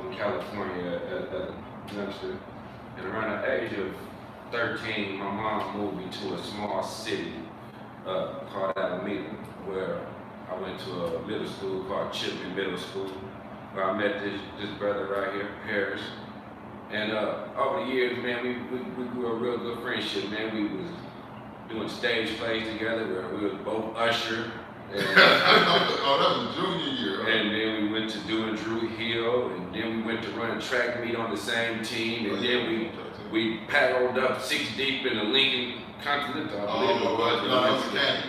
from California as a youngster. And around the age of 13, my mom moved me to a small city called Alameda, where I went to a middle school called Chipman Middle School, where I met this brother right here, Harris. And over the years, man, we grew a real good friendship, man. We was doing stage plays together where we was both usher. And, oh, that was junior year. Right? And then we went to doing Drew Hill, and then we went to run track meet on the same team, and then we paddled up 6 deep in the Lincoln Continental, I believe it was.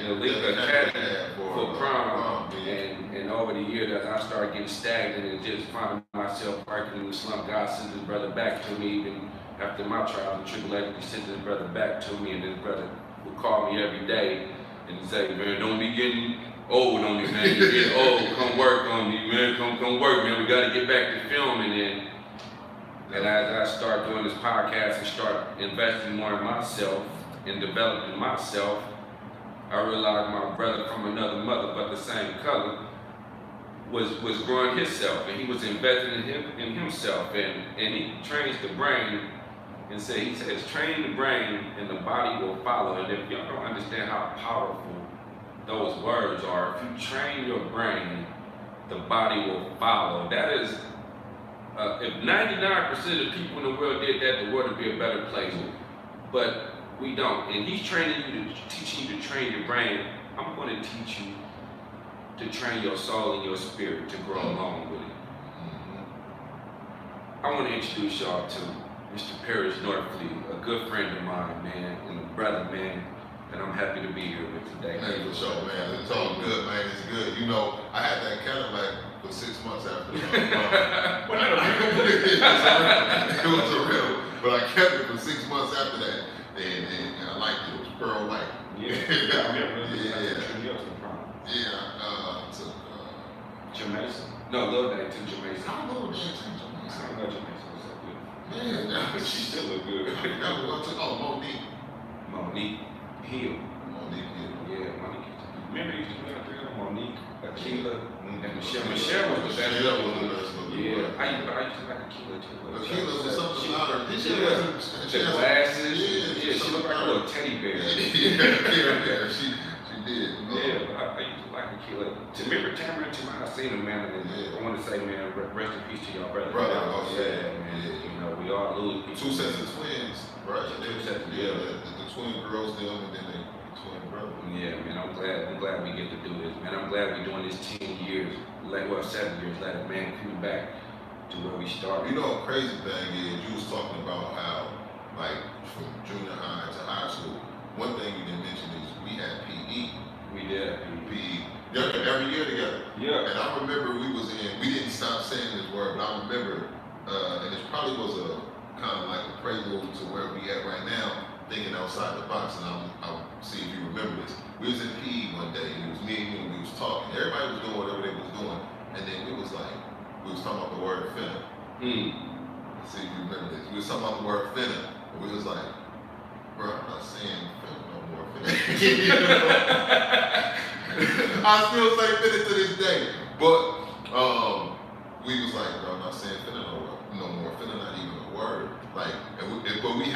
The Lincoln Academy for prom. And over the years, as I started getting stagnant and just finding myself working in the slump, God sent his brother back to me. Even after my trials and tribulations, he sent his brother back to me, and his brother would call me every day and say, man, don't be getting old on me, man. You get old, come work on me, man. Come work, man. We got to get back to filming. And as I start doing this podcast and start investing more in myself and developing myself, I realized my brother from another mother but the same color was growing himself, and he was investing in himself, and he trains the brain. And he says, train the brain and the body will follow. And if y'all don't understand how powerful those words are, if you train your brain, the body will follow. That is, if 99% of people in the world did that, the world would be a better place. But we don't. And he's teaching you to train your brain. I'm going to teach you to train your soul and your spirit to grow along with it. I want to introduce y'all to Mr. Parrish Northfleet, a good friend of mine, man, and a brother, man, and I'm happy to be here with today. Hey, for sure, man. It's all good, man. It's good. You know, I had that Cadillac for 6 months after the It was a real, but I kept it for 6 months after that, and I liked it. It was pearl white. Yeah. Took Jamaica. No, Lil Day took Jamaica. I don't know what they took Jamaica. I know Jamaica was so good. Man, she still look good. Monique Hill. Monique Hill. Yeah, Monique. Remember you used to be out there, Monique, Akila, and Michelle. Michelle was the best. Yeah, I used to like Akila too. Akila was something about her. The glasses. Yeah, she looked like a little teddy bear. Yeah, she did. Yeah, but I used to like Akila. Remember Tamara and I seen them, man, and I want to say, man, rest in peace to y'all brother. Yeah, man. You know, we all lose people. 2 sets of twins, right? 2 sets, yeah. The twin girls, them, and then the twin brother. Yeah, man, I'm glad we get to do this, man. I'm glad we're doing this 10 years, 7 years later, man, coming back to where we started. You know, a crazy thing is, you was talking about how, like, from junior high to high school, one thing you didn't mention is we had PE. We did PE. Every year together. Yeah. And I remember we didn't stop saying this word, but I remember, and it probably was a kind of like a prelude to where we at right now, thinking outside the box, and I'll see if you remember this. We was in PE one day, and it was me and you, and we was talking. Everybody was doing whatever they was doing, and then we was talking about the word finna. Let's see if you remember this. We was talking about the word finna, and we was like, bro, I'm not saying finna no more, finna. I still say finna to this day, but we was like, bro, I'm not saying finna no more. Finna not even a word. Like, but we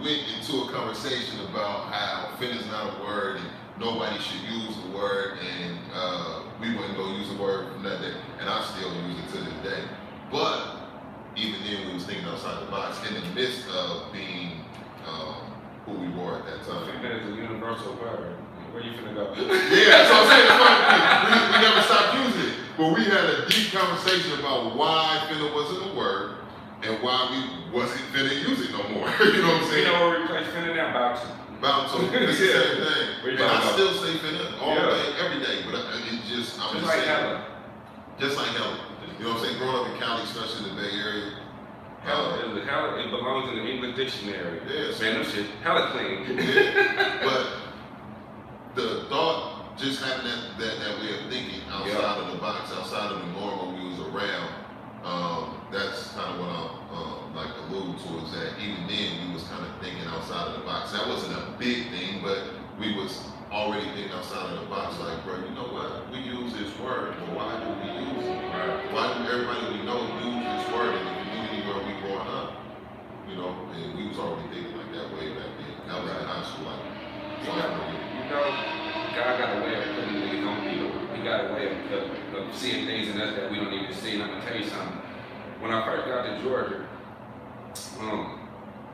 went into a conversation about how finna's not a word and nobody should use the word, and we wouldn't go use the word from that day, and I still use it to this day. But even then, we was thinking outside the box in the midst of being who we were at that time. Finna is a universal word. Where you finna go? Yeah, that's what I'm saying. We never stopped using it. But we had a deep conversation about why finna wasn't a word and why we wasn't finna use it no more. You know what I'm saying? You know where we replace finna now? Bounce. It's the same thing. And I still say finna all day, every day. But it's just, I'm just saying. Hella. Just like hella. You know what I'm saying? Growing up in Cali, especially in the Bay Area. Hella, it belongs in the English dictionary. Yeah, man, that shit hella clean. Yeah. But the thought, just having that way of thinking outside of the box, outside of the norm when we was around, that's kind of what I'm like alluding to, is that even then we was kind of thinking outside of the box. That wasn't a big thing, but we was already thinking outside of the box, like, bro, you know what? We use this word, but why do we use it? Right? Why do everybody we know use this word? You know, God got a way of putting things on people. He got a way of seeing things in us that we don't need to see. And I'm gonna tell you something. When I first got to Georgia,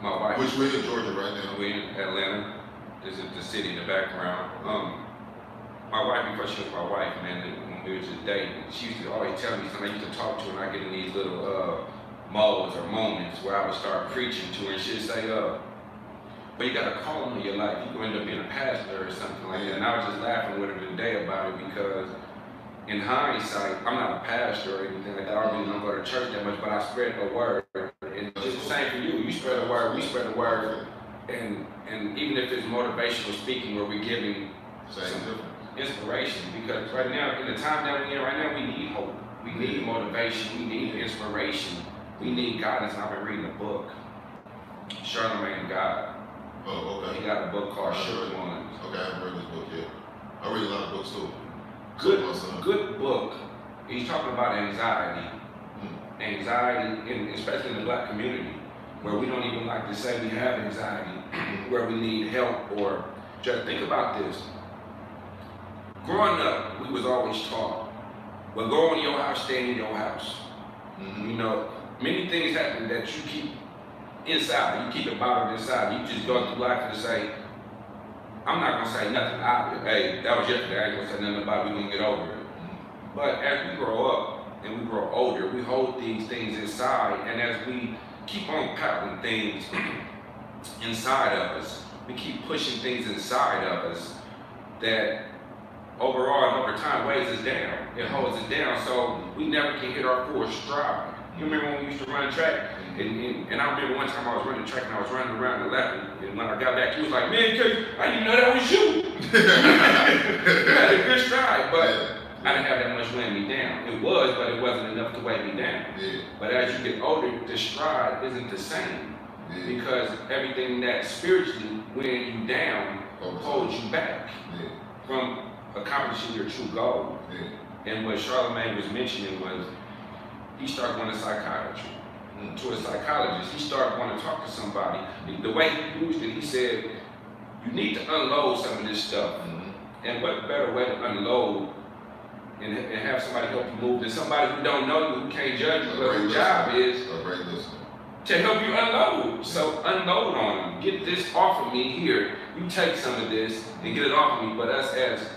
my wife. Which way in Georgia right now? We in Atlanta. This is the city in the background. My wife, before she was my wife, man, when we were just dating, she used to always tell me something. I used to talk to her and I get in these little modes or moments where I would start preaching to her and she'd say, but you got a calling in your life. You gonna end up being a pastor or something like that. And I was just laughing with her today about it because in hindsight, I'm not a pastor or anything like that. I really don't go to church that much, but I spread the word. And it's just the same for you. You spread the word, we spread the word. And even if it's motivational speaking where we're giving some inspiration, because right now, in the time that we're in right now, we need hope. We need motivation. We need inspiration. We need guidance. And I've been reading a book, Charlemagne God. Oh, okay. He got a book called Sure Ones. Okay, I haven't read this book yet. I read a lot of books too. Good book. He's talking about anxiety. Anxiety, especially in the black community, where we don't even like to say we have anxiety, where we need help, or just think about this. Growing up, we was always taught, well, go in your house, stay in your house. You know, many things happen that you keep inside, you keep it bottled inside. You just go through life and say, I'm not gonna say nothing. Hey, that was yesterday, I ain't gonna say nothing about it, we gonna get over it. But as we grow up, and we grow older, we hold these things inside, and as we keep on piling things inside of us, we keep pushing things inside of us that overall and over time weighs us down. It holds us down, so we never can hit our full stride. You remember when we used to run track? And I remember one time I was running track and I was running around the lap, and when I got back, he was like, man, I didn't even know that was you. You had a good stride, but I didn't have that much weighing me down. It was, but it wasn't enough to weigh me down. But as you get older, the stride isn't the same because everything that spiritually weighing you down holds you back from accomplishing your true goal. And what Charlemagne was mentioning was he started going to psychiatry, to a psychologist. He started wanting to talk to somebody. The way he used it, he said, you need to unload some of this stuff. And what better way to unload and have somebody help you move than somebody who don't know you, who can't judge you, but whose job is to help you unload. So unload on them. Get this off of me here. You take some of this and get it off of me. But us as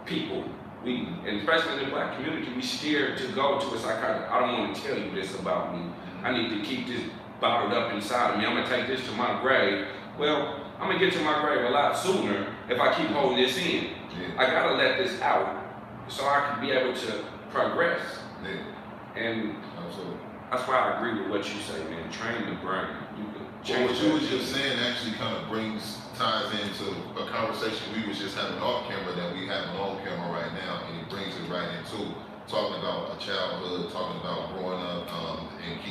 people, and especially in the black community, we scared to go to a psychiatrist. I don't want to tell you this about me. I need to keep this bottled up inside of me. I'm going to take this to my grave. Well, I'm going to get to my grave a lot sooner if I keep holding this in. I got to let this out so I can be able to progress. And that's why I agree with what you say, man. Train the brain. You can change what you was just saying actually kind of ties into a conversation we was just having off camera that we have on camera right now, and it brings it right into talking about a childhood, talking about growing up, and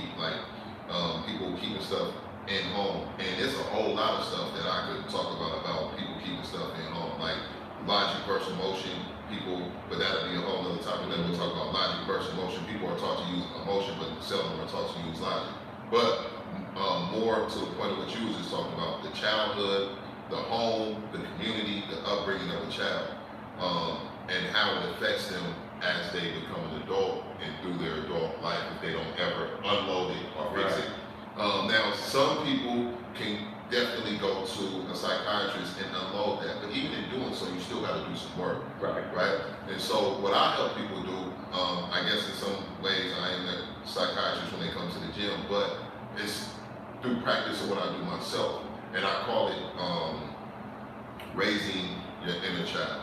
people keeping stuff in home. And there's a whole lot of stuff that I could talk about people keeping stuff in home, like logic versus emotion. But that'll be a whole other topic that we'll talk about. Logic versus emotion. People are taught to use emotion, but seldom are taught to use logic. But more to the point of what you was just talking about, the childhood, the home, the community, the upbringing of a child, and how it affects them as they become an adult and through their adult life if they don't ever unload it or fix it. Now, some people can definitely go to a psychiatrist and unload that, but even in doing so, you still got to do some work, right? And so, what I help people do, I guess in some ways, I am a psychiatrist when it comes to the gym, but it's through practice of what I do myself, and I call it raising your inner child.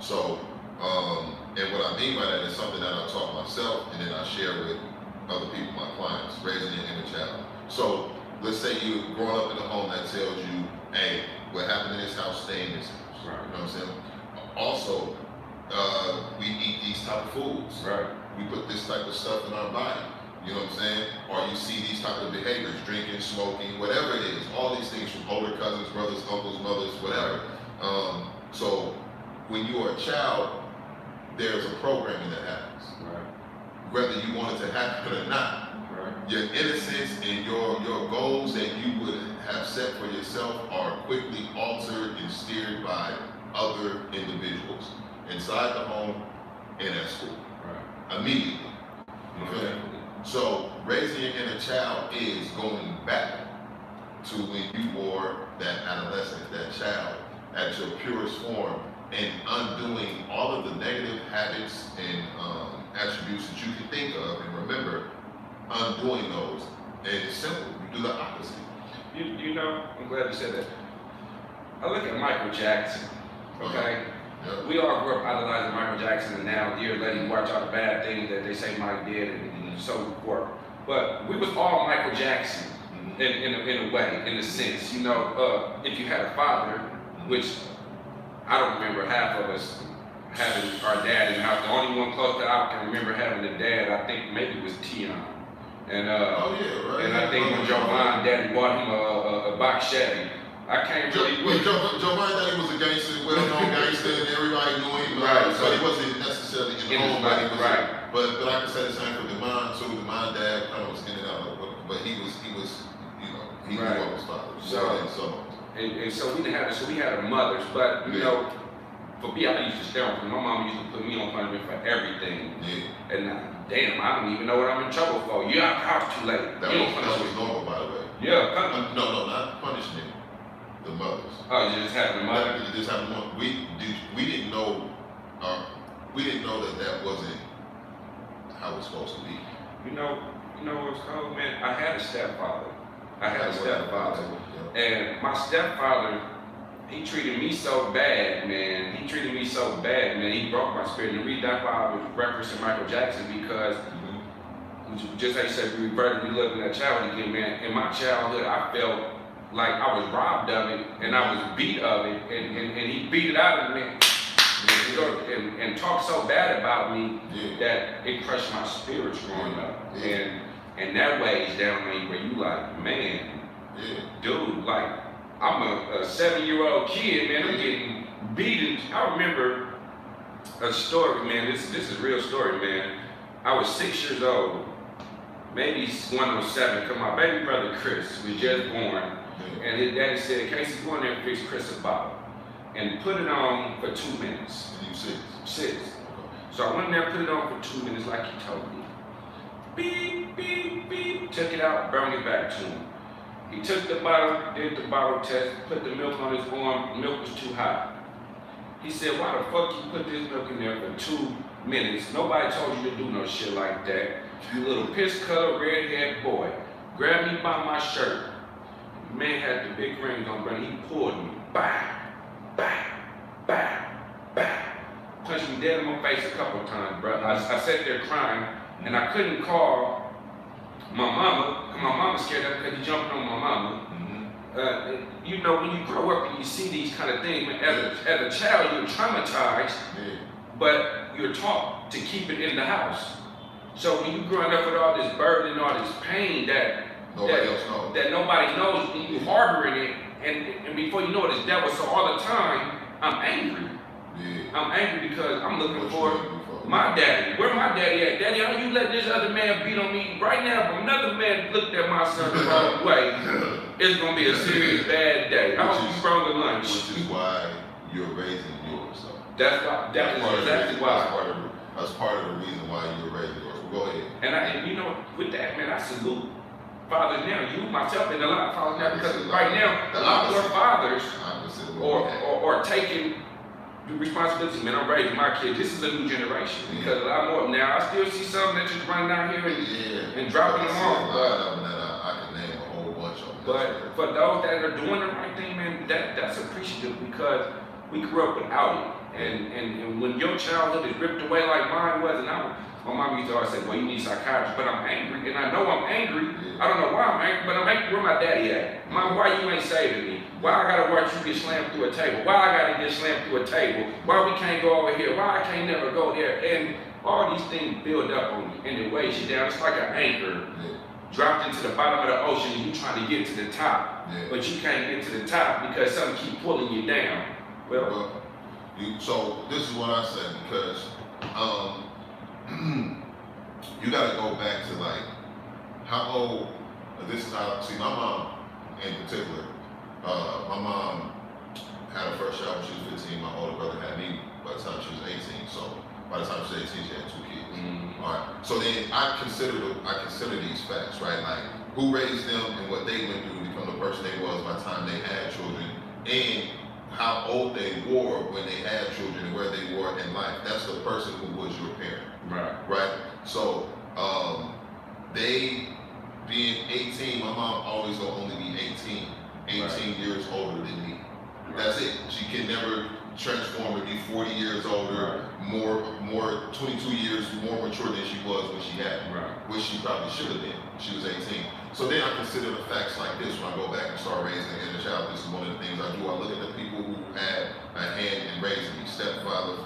So, and what I mean by that is something that I taught myself, and then I share with other people, my clients, raising your inner child. So let's say you're growing up in a home that tells you, hey, what happened in this house, stay in this house. You know what I'm saying? Also, we eat these type of foods. We put this type of stuff in our body. You know what I'm saying? Or you see these type of behaviors, drinking, smoking, whatever it is. All these things from older cousins, brothers, uncles, mothers, whatever. So when you are a child, there's a programming that happens. Whether you want it to happen or not. Your innocence and your goals that you would have set for yourself are quickly altered and steered by other individuals inside the home and at school. Right. Immediately. Okay? So raising your inner child is going back to when you were that adolescent, that child, at your purest form, and undoing all of the negative habits and attributes that you can think of and remember, undoing those. And it's simple. You do the opposite. You know, I'm glad you said that. I look at Michael Jackson, okay? Yep. We all grew up idolizing Michael Jackson, and now years later you watch all the bad things that they say Mike did and so forth. But we was all Michael Jackson in a way, in a sense. You know, if you had a father, which I don't remember half of us having our dad in the house. The only one close that I can remember having a dad, I think maybe was Tion. And and I think when Jovan daddy bought him a box Chevy, I can't really. Jovan daddy was a gangster, well-known gangster, and everybody knew him. Right. So he wasn't necessarily in home, right. But I can say the same for Demond too. Demond dad kind of was in and out, but he was, you know, he knew what was father. And so we didn't have it. So we had our mothers, but you know. For me, I used to stay on. My mom used to put me on punishment for everything. Yeah. And damn, I don't even know what I'm in trouble for. You out the house too late. That was normal, by the way. Yeah. No, not punishment. The mothers. Oh, you just having the mother. You just having one. We didn't know. We didn't know that wasn't how it was supposed to be. You know what's cold, man? I had a stepfather. And my stepfather. He treated me so bad, man. He broke my spirit. And the reason that's why I was referencing Michael Jackson, because just like you said, we lived in that childhood again, man. In my childhood, I felt like I was robbed of it and I was beat of it, and he beat it out of me and talked so bad about me that it crushed my spirits growing up. And that weighs down on you where you like, man, dude, like, I'm a 7-year-old kid, man. I'm getting beaten. I remember a story, man. This is a real story, man. I was 6 years old, maybe 107, because my baby brother Chris was just born, and his daddy said, Casey, go in there and fix Chris a bottle and put it on for 2 minutes. And you 6? 6. So I went in there, put it on for 2 minutes, like he told me. Beep, beep, beep. Took it out, brought it back to him. He took the bottle, did the bottle test, put the milk on his arm, milk was too hot. He said, why the fuck you put this milk in there for 2 minutes? Nobody told you to do no shit like that. You little piss-colored, red-haired boy. Grabbed me by my shirt. The man had the big rings on, but he pulled me. Bah, bah, bah, bah. Punched me dead in my face a couple of times, bro. I sat there crying, and I couldn't call my mama, because my mama scared of because he jumped on my mama. You know, when you grow up and you see these kind of things, as a child, you're traumatized, but you're taught to keep it in the house. So when you're growing up with all this burden and all this pain that nobody knows, and you harboring it, and before you know it, it's devil. So all the time, I'm angry. I'm angry because I'm looking for my daddy. Where my daddy at? Daddy, how you let this other man beat on me right now? If another man looked at my son the wrong way, it's gonna be a serious bad day. I hope you brought the lunch. Which is why you're raising yours. So that's exactly why. That's part of the reason why you're raising yours. Well, go ahead. And you know, with that, man, I salute fathers now. You, myself, and a lot of fathers now, because right now, a lot more fathers are taking the responsibility. Man, I'm raising my kids. This is a new generation, because a lot more now. I still see some that just running out here and dropping them off. I can name a whole bunch of them. But for those that are doing the right thing, man, that's appreciative, because we grew up without it. And when your childhood is ripped away like mine was, and my mom used to always say, well, you need a psychiatrist, but I'm angry, and I know I'm angry. I don't know why I'm angry, but I'm angry. Where my daddy at? Mom, why you ain't saving me? Why I gotta watch you get slammed through a table? Why I gotta get slammed through a table? Why we can't go over here? Why I can't never go there? And all these things build up on you, and it weighs you down. It's like an anchor dropped into the bottom of the ocean, and you trying to get to the top, but you can't get to the top because something keep pulling you down. So this is what I said, because you got to go back to like how old. This is how. See, my mom in particular, my mom had her first child when she was 15. My older brother had me by the time she was 18. So by the time she was 18, she had 2 kids. All right. So then I consider these facts, right? Like who raised them and what they went through to become the person they was by the time they had children, and how old they were when they had children and where they were in life. That's the person who was your parent. Right. Right? So they being 18, my mom always will only be 18 years older than me. That's it. She can never transform to be 40 years older, more 22 years more mature than she was when she had me, which she probably should have been when she was 18. So then I consider the facts like this when I go back and start raising an inner child. This is one of the things I do. I look at the people who had a hand in raising me, stepfather,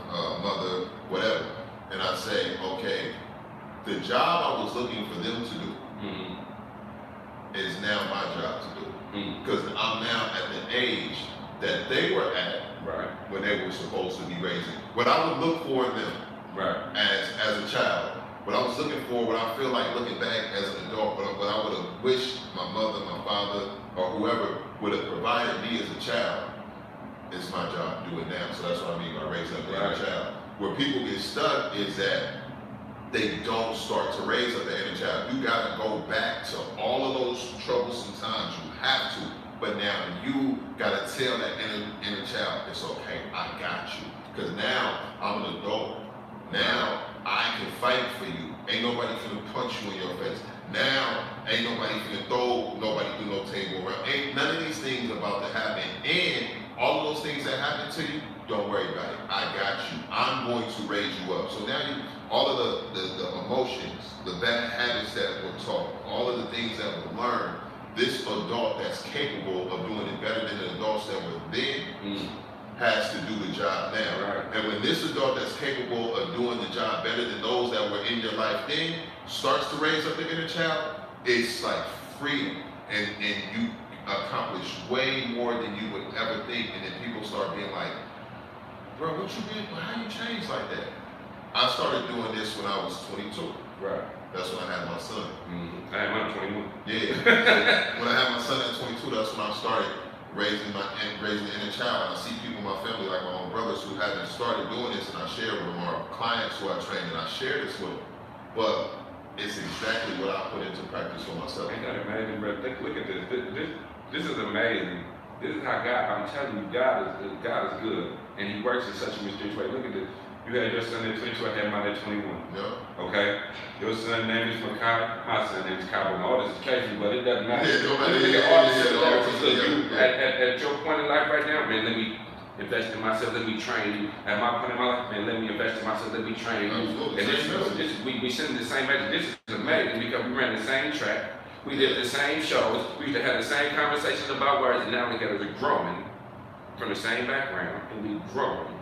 mother, whatever, and I say, okay, the job I was looking for them to do is now my job to do. Because I'm now at the age that they were at when they were supposed to be raising. What I would look for in them as a child, what I was looking for, what I feel like looking back as an adult, what I would have wished my mother, my father, or whoever would have provided me as a child, it's my job to do it now. So that's what I mean by raising up the inner child. Where people get stuck is that they don't start to raise up the inner child. You gotta go back to all of those troublesome times. You have to. But now you gotta tell that inner child, it's okay, I got you. Because now I'm an adult. Now I can fight for you. Ain't nobody finna punch you in your face. Now ain't nobody finna throw nobody through no table around. Ain't none of these things about to happen. And all of those things that happen to you, don't worry about it. I got you. I'm going to raise you up. So now all of the emotions, the bad habits that were taught, all of the things that were learned, this adult that's capable of doing it better than the adults that were then has to do the job now. And when this adult that's capable of doing the job better than those that were in your life then starts to raise up the inner child, it's like freedom. And you accomplish way more than you would ever think. And then people start being like, bro, what you been, how you changed like that? I started doing this when I was 22. That's when I had my son. I had mine at 21. Yeah. When I had my son at 22, that's when I started raising the inner child. And I see people in my family, like my own brothers, who haven't started doing this, and I share with them, or clients who I train, and I share this with them. But it's exactly what I put into practice for myself. Ain't that amazing, bro? Look at this. This is amazing. This is how God, I'm telling you, God is good. And he works in such a mysterious way. Look at this. You had your son at 22, I had mine at 21. Yeah. Okay? Your son's name is Makai, my son's name is Kyle. All this is crazy, but it doesn't matter. Yeah, Look at all this similarities. At your point in life right now, man, let me invest in myself, let me train you. At my point in my life, man, let me invest in myself, let me train you. And this we send the same message. This is amazing because we ran the same track. We did the same shows. We used to have the same conversations about words, and now together we're growing from the same background, and we're growing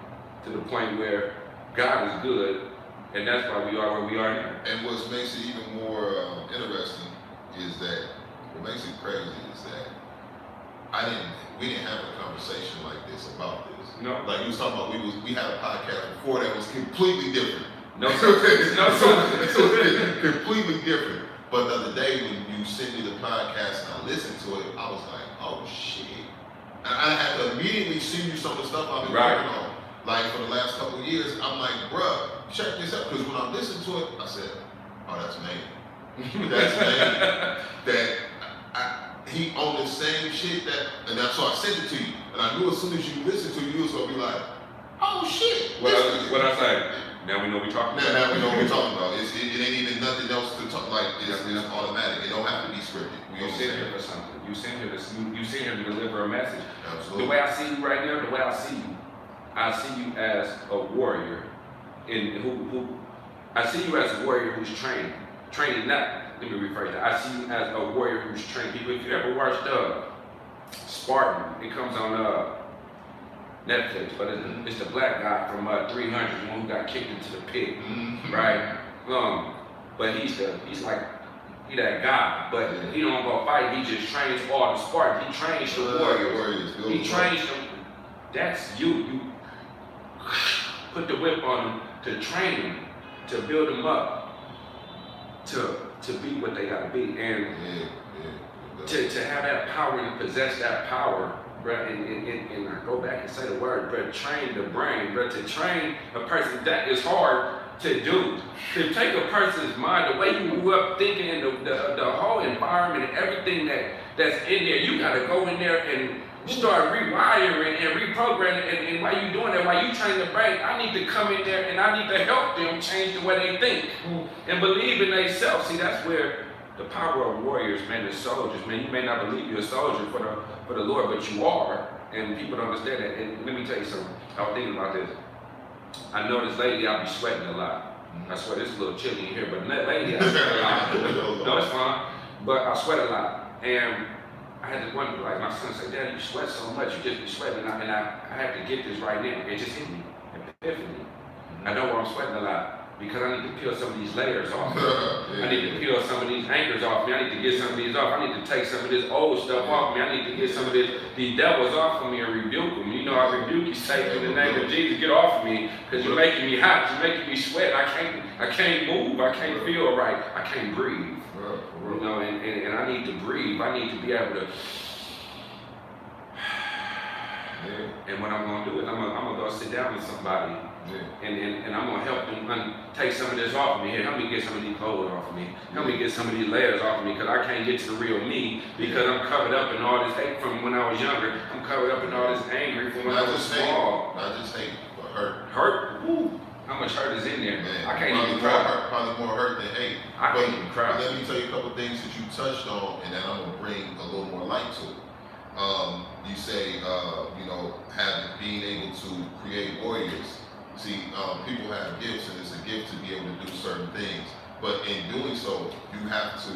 to the point where God is good, and that's why we are where we are now. And what makes it even more interesting is that, what makes it crazy is that we didn't have a conversation like this about this. No. Like you was talking about, we had a podcast before that was completely different. No, completely different. But the other day when you sent me the podcast and I listened to it, I was like, oh shit. And I had to immediately send you some of the stuff I've been working on. Like for the last couple of years, I'm like, bruh, check this out. Because when I listened to it, I said, oh, that's amazing. That's amazing. He on the same shit and that's why I sent it to you. And I knew as soon as you listened to it, you was gonna be like, oh shit. What I say? Now we know what we're talking about. Now we know what we're talking about. It ain't even nothing else to talk like. It's automatic. It don't have to be scripted. You sit here for something. You sit here to deliver a message. Absolutely. The way I see you right now, the way I see you as a warrior I see you as a warrior who's training not, let me rephrase that. I see you as a warrior who's training people. If you ever watched Spartan, it comes on Netflix, but it's the black guy from 300, the one who got kicked into the pit, right? But he's that guy, but he don't go fight. He just trains all the Spartans. He trains the warriors. He trains them. That's you. You put the whip on them to train them, to build them up, to be what they gotta be. And to have that power and possess that power, bro, and I go back and say the word, bro, train the brain, bro, to train a person, that is hard to do. To take a person's mind, the way you grew up thinking, and the whole environment and everything that's in there, you gotta go in there and start rewiring and reprogramming, and while you doing that, while you train the brain, I need to come in there and I need to help them change the way they think and believe in themselves. See, that's where the power of warriors, man, the soldiers, man, you may not believe you're a soldier for the Lord, but you are, and people don't understand that. And let me tell you something, I was thinking about this. I noticed lately I be sweating a lot. I swear it's a little chilly in here, but lately I sweat a lot. No, it's fine, but I sweat a lot. And I had to wonder, like my son said, Daddy, you sweat so much, you just be sweating. And I had to get this right now. It just hit me, epiphany. I know why I'm sweating a lot. Because I need to peel some of these layers off. I need to peel some of these anchors off me. I need to get some of these off. I need to take some of this old stuff off me. I need to get some of these devils off of me and rebuke them. You know, I rebuke you, Satan, in the name of Jesus. Get off of me, because you're making me hot. You're making me sweat. I can't move. I can't feel right. I can't breathe. You know, and I need to breathe. I need to be able to. And what I'm gonna do is I'm gonna go sit down with somebody. And I'm gonna help them take some of this off of me. Here, help me get some of these clothes off of me. Help me get some of these layers off of me, because I can't get to the real me, because I'm covered up in all this hate from when I was younger. I'm covered up in all this anger from when I was small. Not just hate, but hurt. Hurt? Woo. How much hurt is in there? Man, I can't even cry. Probably more hurt than hate. I can't even cry. Let me tell you a couple things that you touched on, and then I'm gonna bring a little more light to it. You say, you know, being able to create warriors. See, people have gifts, and it's a gift to be able to do certain things. But in doing so, you have to,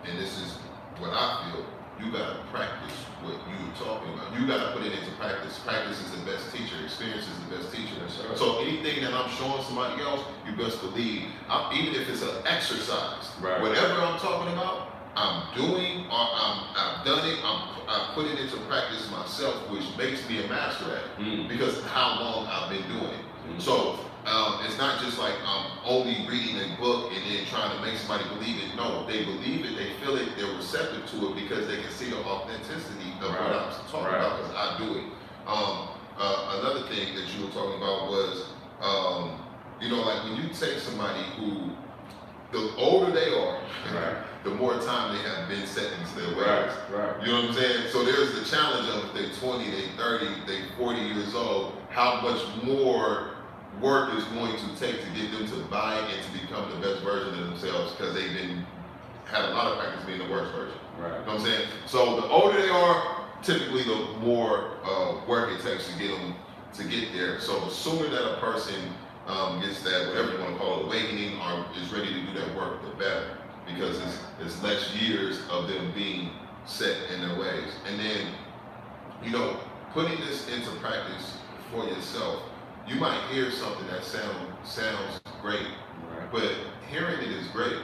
and this is what I feel, you got to practice what you're talking about. You got to put it into practice. Practice is the best teacher. Experience is the best teacher. Right. So anything that I'm showing somebody else, you best believe, even if it's an exercise, right, whatever I'm talking about, I'm doing, or I've done it, I've put it into practice myself, which makes me a master at it, because of how long I've been doing it. So it's not just like I'm only reading a book and then trying to make somebody believe it. No, they believe it, they feel it, they're receptive to it, because they can see the authenticity of what I'm talking about, because I do it. Another thing that you were talking about was, you know, like when you take somebody who, the older they are, the more time they have been set into their ways. You know what I'm saying? So there's the challenge of if they're 20, they're 30, they're 40 years old, how much more work is going to take to get them to buy and to become the best version of themselves, because they've had a lot of practice being the worst version. You know what I'm saying? So the older they are, typically the more work it takes to get them to get there. So the sooner that a person gets that, whatever you want to call it, awakening, or is ready to do that work, the better, because it's less years of them being set in their ways. And then, you know, putting this into practice for yourself, you might hear something that sounds great, but hearing it is great,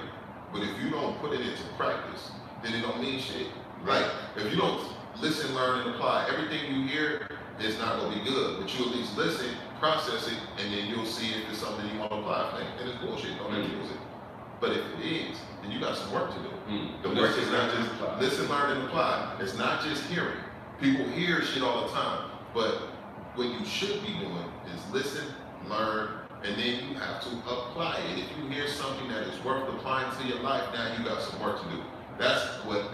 but if you don't put it into practice, then it don't mean shit. Like, if you don't listen, learn, and apply, everything you hear is not going to be good, but you at least listen, process it, and then you'll see if it's something you want to apply. And it's bullshit, don't ever use it. But if it is, then you got some work to do. The work is not just listen, learn, and apply. It's not just hearing. People hear shit all the time, but what you should be doing is listen, learn, and then you have to apply it. If you hear something that is worth applying to your life, now you got some work to do. That's what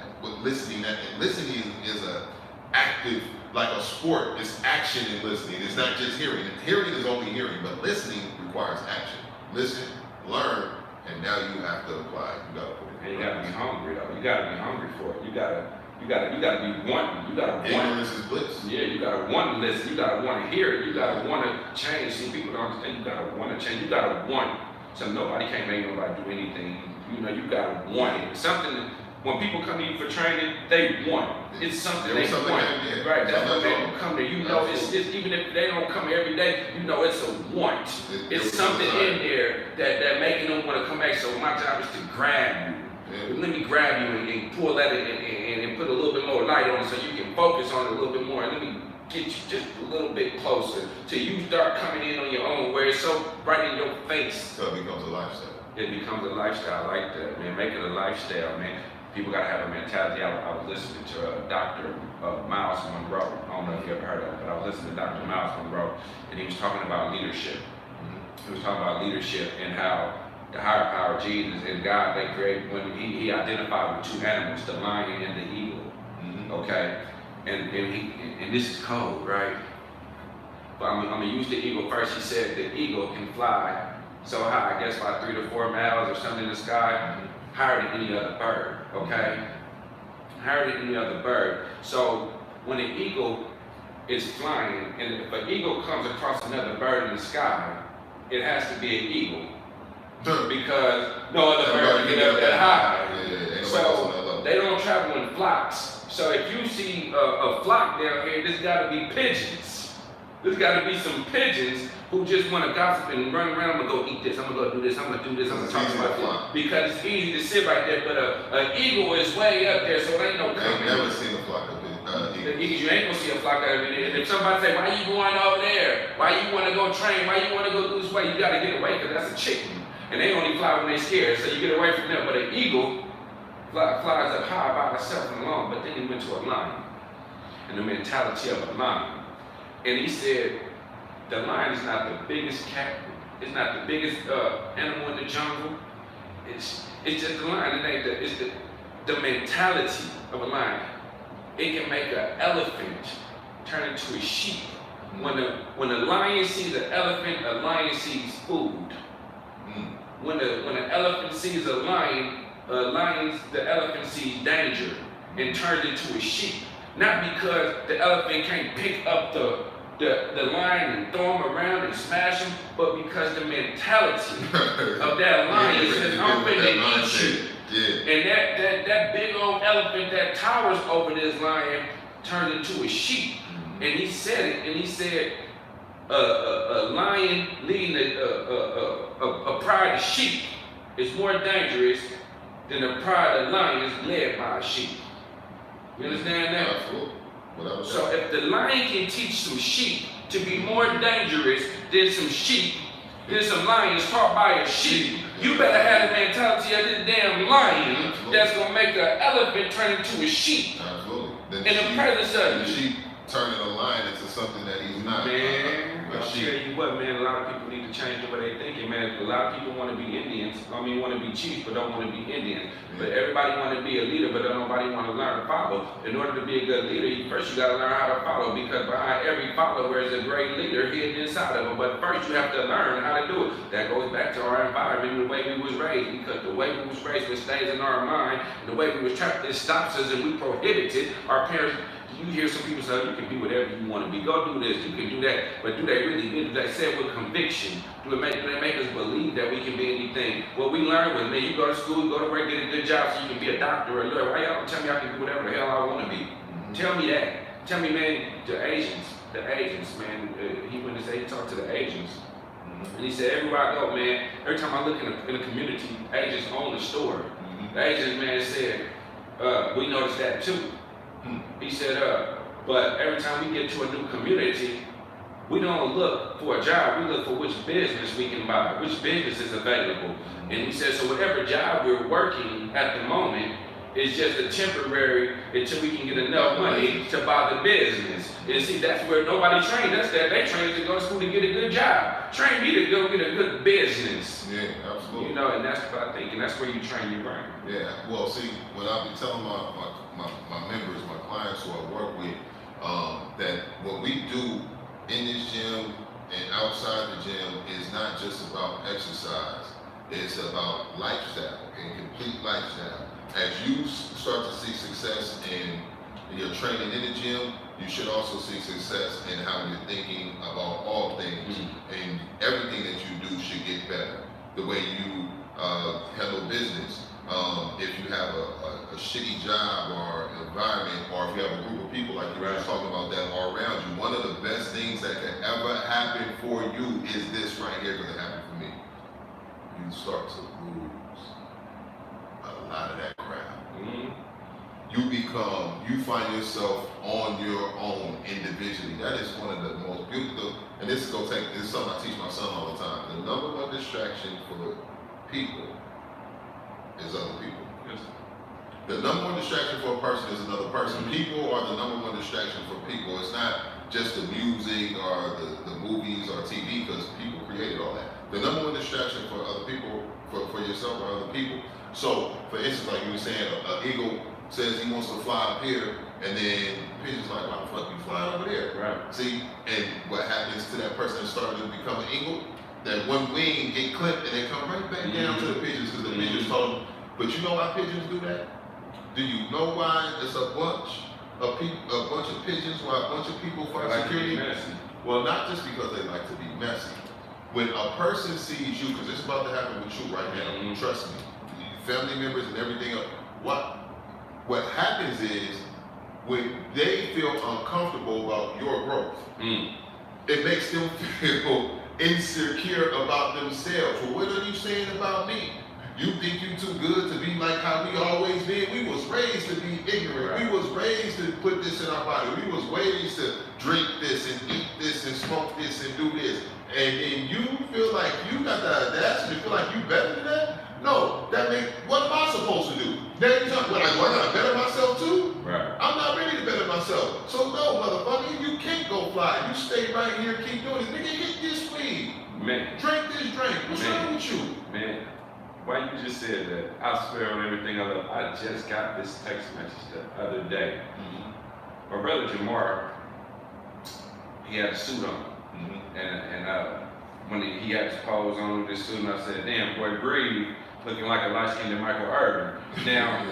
listening, and listening is a active, like a sport. It's action in listening. It's not just hearing. Hearing is only hearing, but listening requires action. Listen, learn, and now you have to apply. You gotta put it. And you gotta be hungry though. You gotta be hungry for it. You gotta be wanting. You gotta want. Ignorance is bliss. Yeah, you gotta want to listen. You gotta want to hear it. You gotta want to change. See, people don't understand. You gotta want to change. You gotta want. So nobody can't make nobody do anything. You know, you gotta want it. Something. When people come to you for training, they want it. It's something they want. Right. That's what made them come there. You know, it's even if they don't come every day, you know it's a want. It's something in there that making them want to come back. So my job is to grab you. Let me grab you and pull that and put a little bit more light on it so you can focus on it a little bit more. And let me get you just a little bit closer till you start coming in on your own, where it's so right in your face. So it becomes a lifestyle. It becomes a lifestyle like that, man. Make it a lifestyle, man. people gotta have a mentality. I was listening to Dr. Miles Monroe. I don't know if you ever heard of him, but I was listening to Dr. Miles Monroe, and he was talking about leadership. He was talking about leadership and how the higher power, Jesus and God, they created, when he identified with two animals, the lion and the eagle. Okay, and this is cold, right? But I'm gonna use the eagle first. He said the eagle can fly so high, I guess by 3 to 4 miles or something in the sky, higher than any other bird. Okay, higher than any other bird. So when an eagle is flying, and if an eagle comes across another bird in the sky, it has to be an eagle. Because no other bird can get up that high. So they don't travel in flocks. So if you see a flock down here, there's got to be pigeons. There's got to be some pigeons who just want to gossip and run around. I'm going to go eat this, I'm going to go do this, I'm going to do this, I'm going to talk about this. Because it's easy to sit right there, but an eagle is way up there, so there ain't no coming. I've never seen a flock of eagles. You ain't going to see a flock of it. And if somebody say, why you going over there? Why you want to go train? Why you want to go do this way? You got to get away, because that's a chicken. And they only fly when they're scared, so you get away from them. But an eagle flies up high by itself and alone, but then he went to a lion. And the mentality of a lion. And he said, the lion is not the biggest cat, it's not the biggest animal in the jungle. It's just the lion. It's the mentality of a lion. It can make an elephant turn into a sheep. When a lion sees an elephant, a lion sees food. When an elephant sees a lion, the elephant sees danger and turns into a sheep. Not because the elephant can't pick up the lion and throw him around and smash him, but because the mentality of that lion says, I'm finna eat you. Yeah. And that big old elephant that towers over this lion turns into a sheep. And he said it, and he said, a lion leading a pride of sheep is more dangerous than a pride of lions led by a sheep. You understand that? Absolutely. So if the lion can teach some sheep to be more dangerous than some sheep, than some lions taught by a sheep, you better have the mentality of this damn lion that's gonna make an elephant turn into a sheep. Absolutely. In the presence of the sheep turning a lion into something that he's not. Man, I'll tell you what, man, a lot of people need to change the way they thinking, man. A lot of people want to be Indians, want to be chiefs, but don't want to be Indians. Yeah. But everybody want to be a leader, but nobody want to learn to follow. In order to be a good leader, first you got to learn how to follow, because behind every follower is a great leader hidden inside of them. But first you have to learn how to do it. That goes back to our environment and the way we was raised, because the way we was raised, it stays in our mind, and the way we was trapped, it stops us, and we prohibited our parents. You hear some people say, you can be whatever you want to be. Go do this, you can do that. But do they really do they say it with conviction? Do they make us believe that we can be anything? What we learn was, man, you go to school, go to work, get a good job so you can be a doctor or a lawyer. Why y'all don't tell me I can do whatever the hell I want to be? Tell me that. Tell me, man, the agents, man, he went to say he talked to the agents. And he said, everywhere I go, man, every time I look in the community, agents own the store. The agents, man, said, we noticed that too. He said, but every time we get to a new community, we don't look for a job, we look for which business we can buy, which business is available. And he said, so whatever job we're working at the moment is just a temporary until we can get enough money to buy the business. And see, that's where nobody trained us that. They trained us to go to school to get a good job. Train me to go get a good business. Yeah, absolutely. You know, and that's what I think, and that's where you train your brain. Yeah, well, see, when I be telling my members, my clients who I work with, that what we do in this gym and outside the gym is not just about exercise. It's about lifestyle and complete lifestyle. As you start to see success in your training in the gym, you should also see success in how you're thinking about all things. And everything that you do should get better. The way you handle business. If you have a shitty job or environment, or if you have a group of people like you were talking about that are around you, one of the best things that can ever happen for you is this right here, because it happened for me. You start to lose a lot of that crap. You find yourself on your own individually. That is one of the most beautiful, and this is something I teach my son all the time. The number one distraction for people is other people. Yes. The number one distraction for a person is another person. People are the number one distraction for people. It's not just the music or the movies or TV, because people created all that. The number one distraction for other people, for yourself or other people. So, for instance, like you were saying, an eagle says he wants to fly up here, and then pigeon's like, why the fuck you flying over there? Right. See, and what happens to that person that started to become an eagle? That one wing get clipped and they come right back down to the pigeons, because the pigeons told them. But you know why pigeons do that? Do you know why it's a bunch of pigeons, why a bunch of people fight security? Well, not just because they like to be messy. When a person sees you, because it's about to happen with you right now, trust me, family members and everything else, what happens is when they feel uncomfortable about your growth, it makes them feel insecure about themselves. Well, what are you saying about me? You think you too good to be like how we always been? We was raised to be ignorant. Right. We was raised to put this in our body. We was raised to drink this and eat this and smoke this and do this. And then you feel like you got the audacity to feel like you better than that? No, what am I supposed to do? Then you talk, well, I gotta better myself too? Right. I'm not ready to better myself. So no, motherfucker, you can't go fly. You stay right here, keep doing this. Nigga, hit this weed. Man. Drink this drink. What's wrong with you? Man, why you just said that, I swear on everything I love, I just got this text message the other day. My brother Jamar, he had a suit on. And when he had his clothes on with this suit, and I said, damn, boy, breathe, looking like a light-skinned Michael Irvin. Now,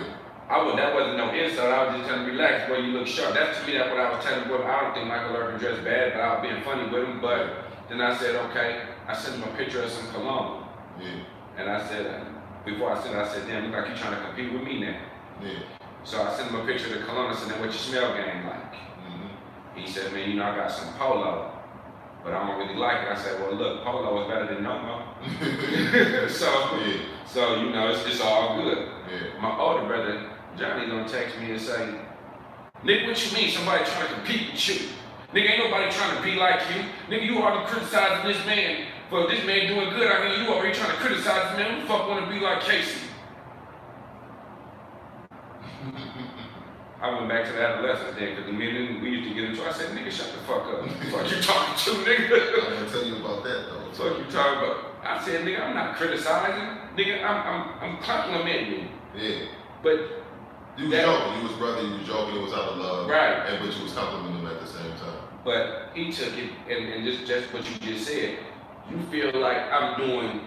that wasn't no insult, I was just telling him, relax, boy, you look sharp. That's to me, that's what I was telling him, boy, I don't think Michael Irvin dressed bad, but I was being funny with him. But then I said, okay, I sent him a picture of some cologne. And I said, before I said, damn, look like you trying to compete with me now. So I sent him a picture of the cologne. I said, then what your smell game like? He said, man, you know, I got some Polo, but I don't really like it. I said, well, look, Polo is better than no-mo. So, you know, it's all good. My older brother, Johnny, gonna text me and say, nigga, what you mean somebody trying to compete with you? Nigga, ain't nobody trying to be like you. Nigga, you already criticizing this man for this man doing good. I mean, you already trying to criticize this man. Who the fuck want to be like Casey? I went back to the adolescence then, because the men we used to get into, I said, nigga, shut the fuck up. What you talking to, nigga? I'm gonna tell you about that though. What you talking about? I said, nigga, I'm not criticizing. Nigga, I'm complimenting you. But you was joking. You was brother. You was joking. It was out of love. Right. But you was complimenting him at the same time. But he took it, and just what you just said. You feel like I'm growing,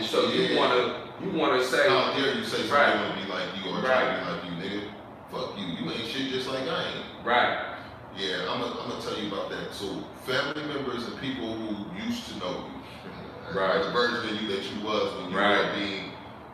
so you wanna say, how dare you say somebody wanna be like you or try to be like you, nigga? Fuck you. You ain't shit just like I ain't. Right. Yeah, I'm gonna tell you about that. So family members and people who used to know you, the version of you that you was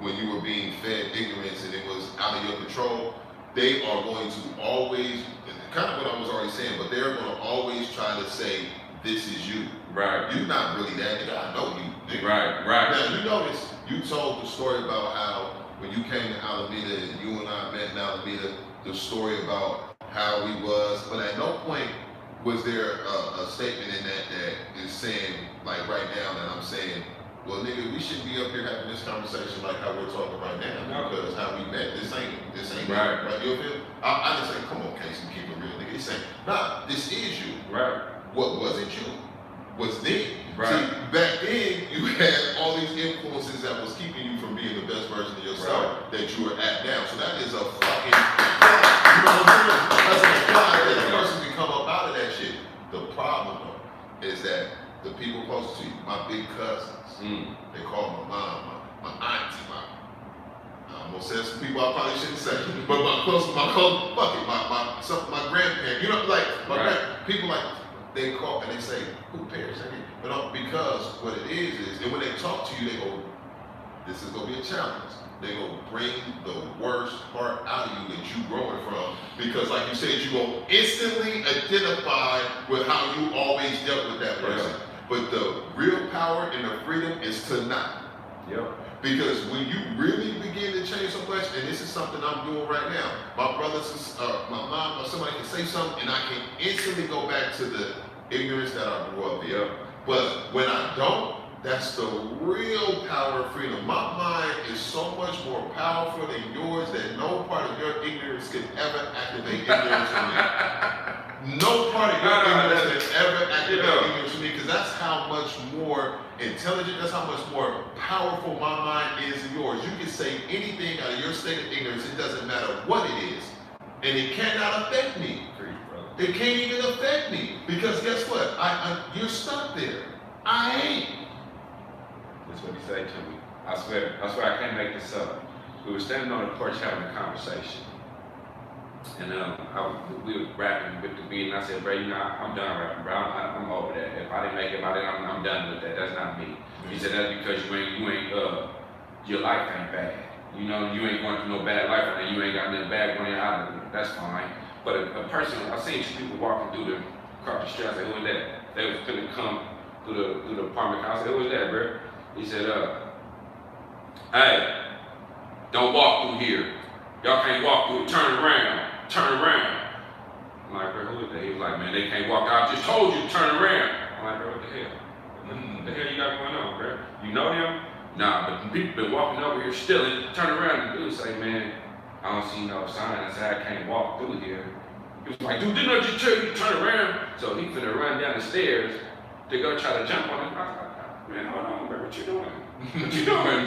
when you were being fed ignorance and it was out of your control, they are going to always, kind of what I was already saying, but they're gonna always try to say, this is you. Right. You're not really that nigga. I know you, nigga. Right. Now you notice you told the story about how when you came to Alameda and you and I met in Alameda, the story about how he was, but at no point was there a statement in that is saying, like right now, that I'm saying, well, nigga, we shouldn't be up here having this conversation like how we're talking right now, because how we met, this ain't right. You feel? I didn't say, come on, Casey, keep it real, nigga. He's saying, nah, this is you. Right. What wasn't you was then. Right. See, back then, you had all these influences that was keeping you from being the best version of yourself that you are at now. So that is a fucking, you know what I'm saying? That's a fly that a person can come up out of that shit. The problem, though, is that the people close to you, my big cousins, they call my mom, my auntie, I'm gonna say some people I probably shouldn't say, but my grandparents, you know, like, people like, they call and they say, who parents are here? But because what it is, and when they talk to you, they go, this is gonna be a challenge. They gonna bring the worst part out of you that you growing from, because like you said, you gonna instantly identify with how you always dealt with that person. But the real power and the freedom is to not. Because when you really begin to change so much, and this is something I'm doing right now, my brothers, my mom, or somebody can say something, and I can instantly go back to the ignorance that I grew up in. But when I don't, That's the real power of freedom. My mind is so much more powerful than yours that no part of your ignorance can ever activate ignorance for me. No part of your ignorance can ever activate ignorance for me, because that's how much more intelligent, that's how much more powerful my mind is than yours. You can say anything out of your state of ignorance, it doesn't matter what it is, and it cannot affect me. It can't even affect me, because guess what? You're stuck there. I ain't. That's what he said to me. I swear I can't make this up. We were standing on the porch having a conversation. And we were rapping with the beat, and I said, bro, you know, I'm done rapping, bro. I'm over that. If I didn't make it, I'm done with that. That's not me. He said, that's because your life ain't bad. You know, you ain't going through no bad life, and you ain't got nothing bad going on. That's fine. But a person, I seen two people walking through across the street. I said, who was that? They was finna come through the apartment. I said, who was that, bro? He said, hey, don't walk through here. Y'all can't walk through it. Turn around. I'm like, bro, who is that? He was like, man, they can't walk out. I just told you to turn around. I'm like, bro, what the hell? What the hell you got going on, bro? You know them? Nah, but people been walking over here stealing. Turn around. And dude say, man, I don't see no sign that say I can't walk through here. He was like, dude, didn't I just tell you to turn around? So he finna run down the stairs to go try to jump on it. I was like, man, hold on, bro, what you doing? What you doing?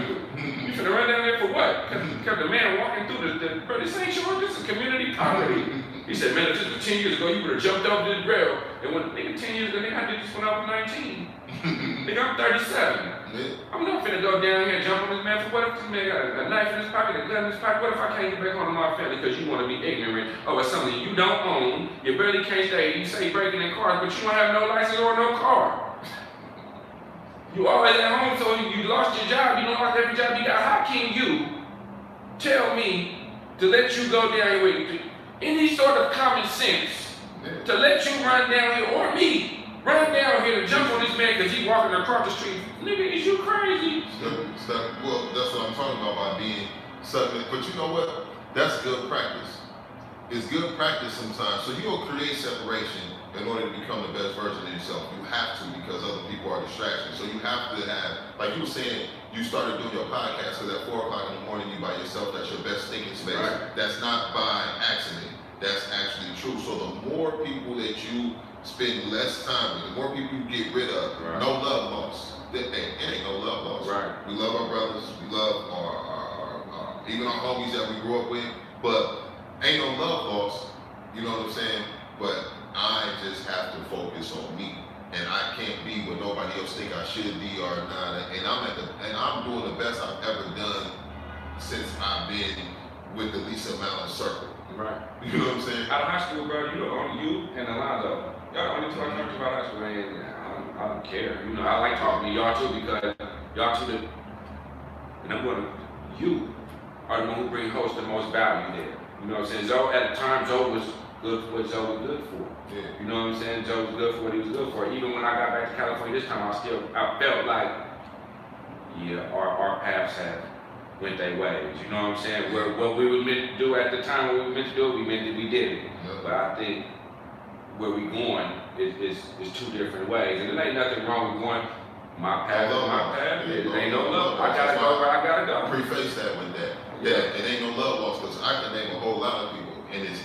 You finna run down there for what? Because the man walking through bro, this ain't yours, this is community property. He said, man, if this was 10 years ago, you would have jumped over this rail. And when, nigga, 10 years ago, nigga, I did this when I was 19. Nigga, I'm 37. I'm not finna go down here and jump on this man for what if this man got a knife in his pocket, a gun in his pocket? What if I can't get back home to my family because you want to be ignorant over something you don't own, you barely can't stay, you say breaking in cars, but you don't have no license or no car. You always at home, so you lost your job, you don't lost every job you got. How can you tell me to let you go down here with any sort of common sense to let you run down here, or me, run down here to jump on this man because he's walking across the street? Nigga, is you crazy? Well, that's what I'm talking about by being stuck. But you know what? That's good practice. It's good practice sometimes. So you'll create separation in order to become the best version of yourself. You have to, because other people are distractions. So you have to have, like you were saying, you started doing your podcast because at 4 o'clock in the morning you by yourself, that's your best thinking space. Right. That's not by accident. That's actually true. So the more people that you spend less time with, the more people you get rid of, right. No love lost. It ain't no love lost. Right. We love our brothers, we love our even our homies that we grew up with, but ain't no love lost. You know what I'm saying? But I just have to focus on me, and I can't be what nobody else think I should be or not. And I'm doing the best I've ever done since I've been with the least amount of circle. Right. You know what I'm saying? Out of high school, bro, you and Alonzo, y'all the only two I talked about high school, man. I don't care. You know, I like talking to y'all too because y'all two, and I'm going to, you are the one who bring host the most value there. You know what I'm saying? Zoe, at the time, Zoe was good for what Zoe was good for. Yeah. You know what I'm saying? Zoe was good for what he was good for. Even when I got back to California this time, I felt like, yeah, our paths have went their ways. You know what I'm saying? What we were meant to do at the time, what we were meant to do, we did it. Yeah. But I think where we going is two different ways. And there ain't nothing wrong with going my path. It ain't no love. I gotta go where I gotta go. Preface that with that. Yeah, it ain't no love lost, because I can name a whole lot of people, and it's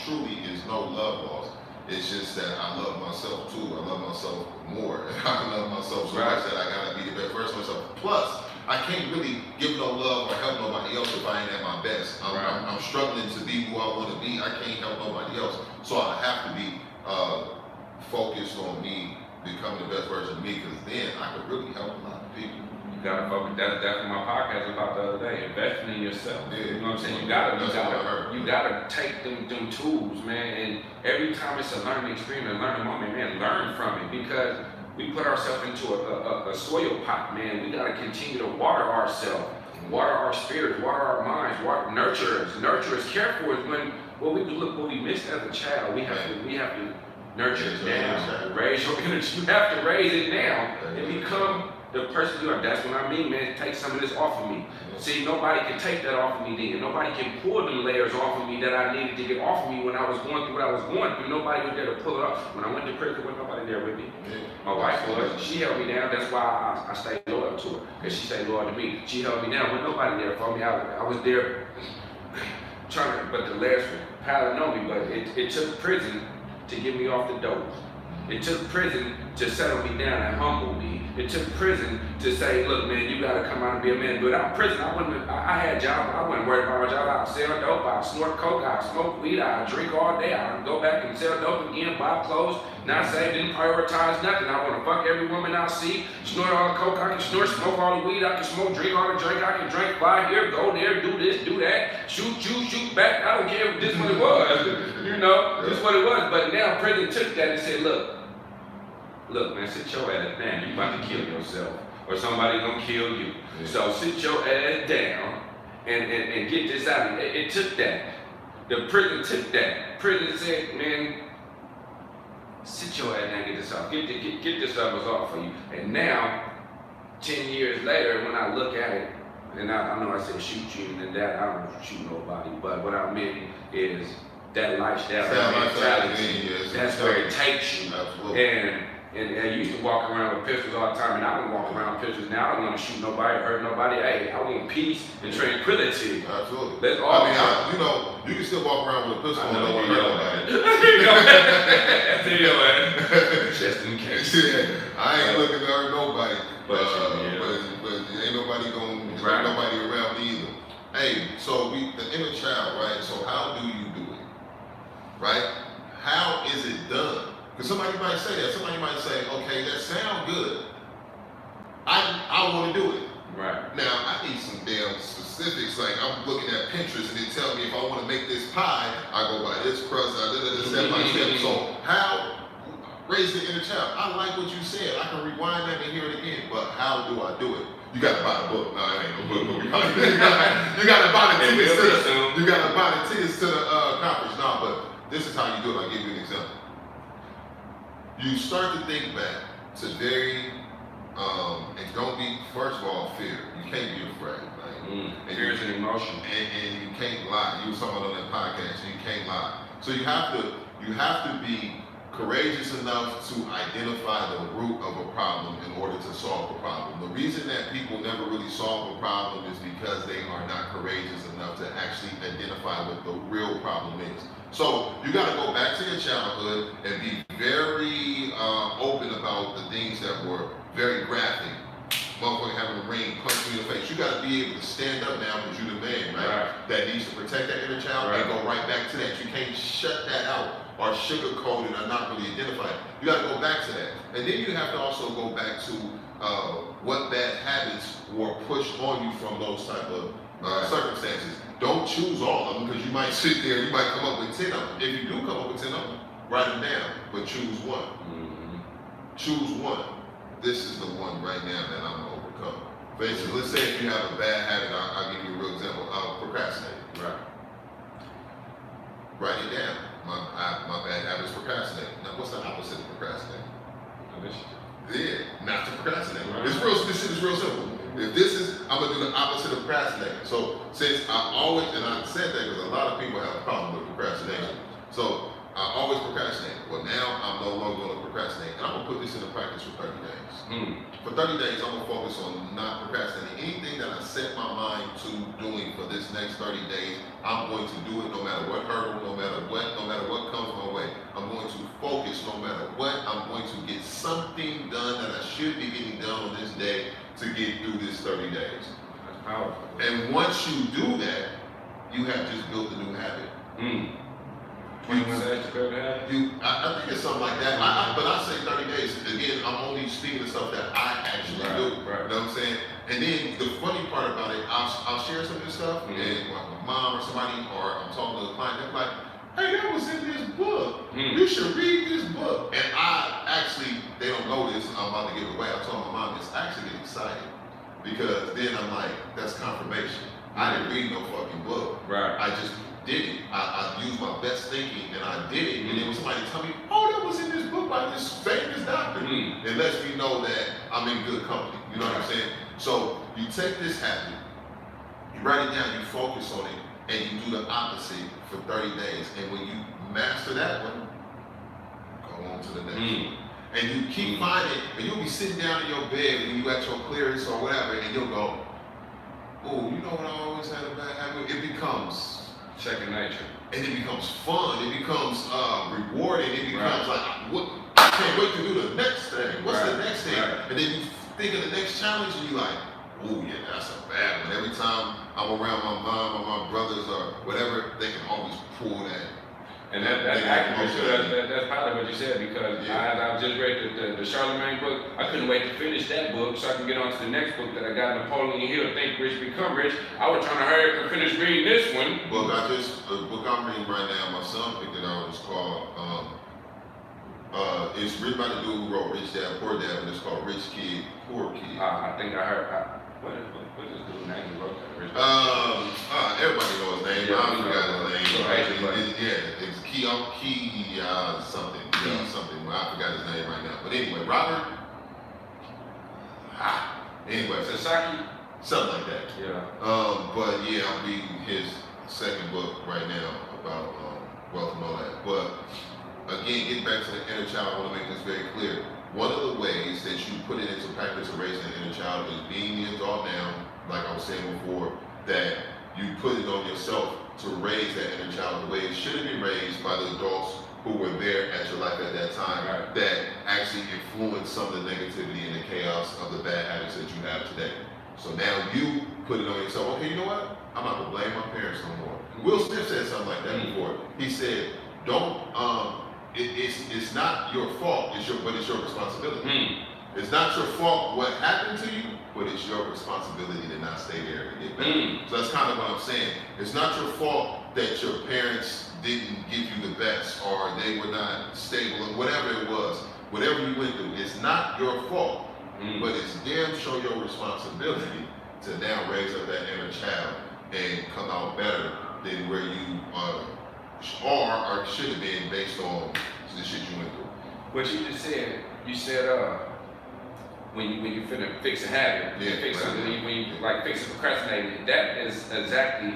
truly is no love lost. It's just that I love myself too. I love myself more. I love myself so much that I gotta be the best version of myself. Plus, I can't really give no love or help nobody else if I ain't at my best. I'm struggling to be who I want to be. I can't help nobody else. So I have to be focused on me, becoming the best version of me, because then I could really help a lot of people. You gotta focus. That's what my podcast was about the other day. Investing in yourself. Yeah. You know what I'm saying? You gotta take them tools, man. And every time it's a learning experience, a learning moment, man, learn from it, because we put ourselves into a soil pot, man. We gotta continue to water ourselves, water our spirits, water our minds, nurture us, care for us. When what we missed as a child, we have to nurture it now, raise your energy. You have to raise it now and become the person you are. That's what I mean, man. Take some of this off of me. See, nobody can take that off of me then. Nobody can pull them layers off of me that I needed to get off of me when I was going through what I was going through. Nobody was there to pull it off. When I went to prison, there was nobody there with me. My wife was. She held me down. That's why I stayed loyal to her. Because she stayed loyal to me. She held me down with nobody there for me. I was there trying to, but the layers were piling on me. But it took prison to get me off the dope. It took prison to settle me down and humble me. It took prison to say, look, man, you gotta come out and be a man. Without prison, I had jobs. I wasn't worried about my job. I'd sell dope, I'd snort coke, I'd smoke weed, I'd drink all day, I'd go back and sell dope again, buy clothes, not save, didn't prioritize nothing. I wanna fuck every woman I see, snort all the coke I can snort, smoke all the weed I can smoke, drink all the drink I can drink, fly here, go there, do this, do that, shoot you, shoot back. I don't care if this is what it was. You know, this is what it was. But now prison took that and said, look, man, sit your ass down. You about to kill yourself, or somebody gonna kill you. Yeah. So sit your ass down and get this out of you. It took that. The prison took that. Prison said, man, sit your ass down and get this off. Get this stuff off for you. And now, 10 years later, when I look at it, and I know I said shoot you and that, I don't shoot nobody, but what I meant is that lifestyle, that mentality, that's where it takes you. Absolutely. And I used to walk around with pistols all the time, and I don't walk around with pistols now. I don't want to shoot nobody, hurt nobody. Hey, I want peace and tranquility. Absolutely. That's all. You know, you can still walk around with a pistol and don't want to hurt nobody. Just in case. Yeah, I ain't looking to hurt nobody. But ain't nobody ain't nobody around me either. Hey, so the inner child, right? So how do you do it? Right? How is it done? Because somebody might say that. Somebody might say, okay, that sounds good. I want to do it. Right. Now, I need some damn specifics. Like, I'm looking at Pinterest and it tells me if I want to make this pie, I go buy this crust, step by step. So, how raise the inner child? I like what you said. I can rewind that and hear it again. But how do I do it? You got to buy the book. No, it ain't no book. You got to buy the tickets to the conference. No, but this is how you do it. I'll give you an example. You start to think back to and don't be, first of all, fear. You can't be afraid. Like, fear is an emotion. And you can't lie. You were talking about on that podcast, and you can't lie. So you have to be courageous enough to identify the root of a problem in order to solve a problem. The reason that people never really solve a problem is because they are not courageous enough to actually identify what the real problem is. So you got to go back to your childhood and be very open about the things that were very graphic. Motherfucker having a ring, punch me in the face. You got to be able to stand up now because you're the man, right? That needs to protect that inner child and go right back to that. You can't shut that out or sugarcoat it or not really identify it. You got to go back to that. And then you have to also go back to what bad habits were pushed on you from those type of circumstances. Don't choose all of them because you might sit there, you might come up with 10 of them. If you do come up with 10 of them, write them down, but choose one. Mm-hmm. Choose one. This is the one right now that I'm going to overcome. For instance, let's say if you have a bad habit, I'll give you a real example. Procrastinating. Right. Write it down. My bad habit is procrastinating. Now, what's the opposite of procrastinating? Yeah, not to procrastinate. Right. This shit is real simple. If this is, I'm gonna do the opposite of procrastinating. So since I always, and I said that because a lot of people have a problem with procrastination. So I always procrastinate. Well, now I'm no longer gonna procrastinate. And I'm gonna put this into practice for 30 days. For 30 days, I'm gonna focus on not procrastinating. Anything that I set my mind to doing for this next 30 days, I'm going to do it no matter what hurdle, no matter what comes my way. I'm going to focus no matter what. I'm going to get something done that I should be getting done on this day to get through this 30 days. That's powerful. And once you do that, you have just built a new habit. 21 days to build a habit? I think it's something like that. But I say 30 days. Again, I'm only speaking of stuff that I actually do. Right. You know what I'm saying? And then the funny part about it, I'll share some of this stuff, and my mom or somebody, or I'm talking to a client, they're like, hey, that was in this book. You should read this book. And I actually, they don't know this, I'm about to give it away. I told my mom this, I actually get excited. Because then I'm like, that's confirmation. I didn't read no fucking book. Right. I just did it. I used my best thinking and I did it. And then when somebody tell me, oh, that was in this book by this famous doctor. It lets me know that I'm in good company. You You know what I'm saying? So you take this habit, you write it down, you focus on it, and you do the opposite for 30 days. And when you master that one, go on to the next one. And you keep finding, and you'll be sitting down in your bed when you at your clearance or whatever, and you'll go, oh, you know what I always had a bad habit? It becomes second nature. And it becomes fun, it becomes rewarding, it becomes like, what? I can't wait to do the next thing. What's the next thing? And then you think of the next challenge and you're like, oh yeah, that's a bad one. Every time I'm around my mom or my brothers or whatever, they can always pull that. And that's accurate. So that's part of what you said, because I just read the Charlemagne book. I couldn't wait to finish that book so I can get on to the next book that I got, Napoleon Hill, Think Rich, Become Rich. I was trying to hurry up and finish reading this one. The book I'm reading right now, my son picked it out. It's called, it's written by the dude who wrote Rich Dad, Poor Dad, but it's called Rich Kid, Poor Kid. I think I heard, what is this dude's name who wrote that? Everybody knows his name. I forgot his name. It's Key something. Something. Well, I forgot his name right now. But anyway, Robert. Anyway, Sasaki? Something like that. Yeah. But yeah, I'm reading his second book right now about wealth and all that. But again, getting back to the inner child, I want to make this very clear. One of the ways that you put it into practice of raising an inner child is being the adult now, like I was saying before, that you put it on yourself to raise that inner child the way it should have been raised by the adults who were there at your life at that time, that actually influenced some of the negativity and the chaos of the bad habits that you have today. So now you put it on yourself. Okay, you know what? I'm not gonna blame my parents no more. Will Smith said something like that before. He said, "Don't. It's not your fault. But it's your responsibility. It's not your fault what happened to you, but it's your responsibility to not stay there and get better." So that's kind of what I'm saying. It's not your fault that your parents didn't give you the best, or they were not stable, or whatever it was. Whatever you went through, it's not your fault, but it's damn sure your responsibility to now raise up that inner child and come out better than where you are or should have been based on the shit you went through. What you just said, when you finna fix a habit, fix something, when you like fix a procrastinating, that is exactly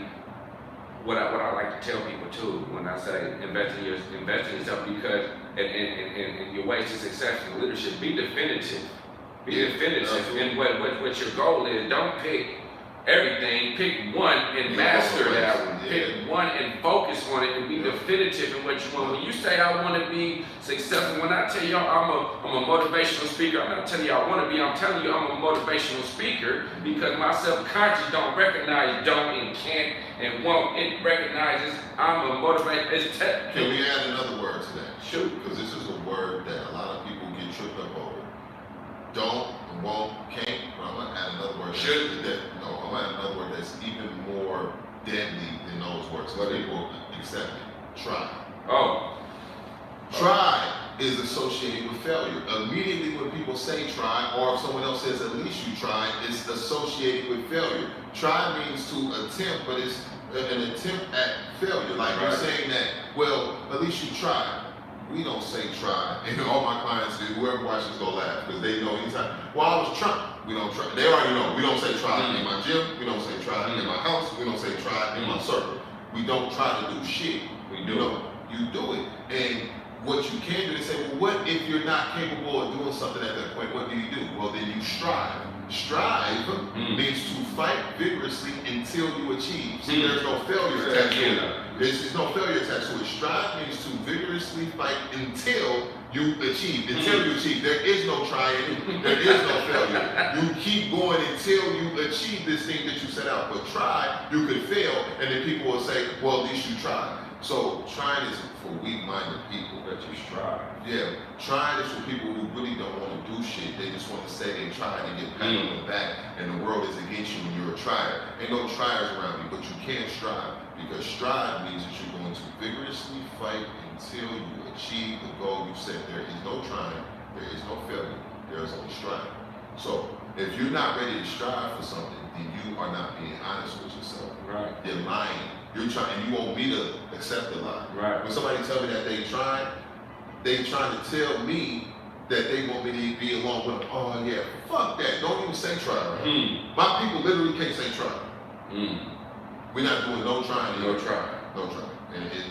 what I like to tell people too. When I say invest in yourself, because in your ways to success in leadership, be definitive. Be definitive in what your goal is. Don't pick everything. Pick one and master that one. Pick one and focus on it and be definitive in what you want. When you say I want to be successful, when I tell y'all I'm a motivational speaker, I'm not telling you I want to be. I'm telling you I'm a motivational speaker because my subconscious don't recognize don't and can't and won't. It recognizes I'm a motivator. Can we add another word to that? Shoot. Because this is a word that a lot of people get tripped up over. Don't, won't, can't. But I'm gonna add another word. I'm gonna add another word that's even more deadly than those words. So people accept it. Try. Try is associated with failure. Immediately when people say try, or if someone else says at least you tried, it's associated with failure. Try means to attempt, but it's an attempt at failure. Like you're saying that, well, at least you tried. We don't say try, and all my clients do. Whoever watches go laugh because they know anytime. Well, I was trying. We don't try. They already know. We don't say try in my gym. We don't say try in my house. We don't say try in my circle. We don't try to do shit. We do. You do it, and what you can do is say, well, what if you're not capable of doing something at that point? What do you do? Well, then you strive. Strive means to fight vigorously until you achieve. See, there's no failure attached to it. There's no failure attached to it. Strive means to vigorously fight until you achieve. Until you achieve. There is no trying. There is no failure. You keep going until you achieve this thing that you set out. But try, you could fail, and then people will say, well, at least you tried. So trying is for weak-minded people. That you strive. Yeah, trying is for people who really don't want to do shit. They just want to say they tried and get pat on the back, and the world is against you when you're a trier. Ain't no triers around you, but you can strive. Because strive means that you're going to vigorously fight until you achieve the goal you set. There is no trying, there is no failure, there is only striving. So if you're not ready to strive for something, then you are not being honest with yourself. Right. You're lying. You're trying, and you want me to accept the lie. Right. When somebody tell me that they trying to tell me that they want me to be along with them. Oh yeah, fuck that. Don't even say try. Right? My people literally can't say try. We're not doing no trying. No try. No try. And it's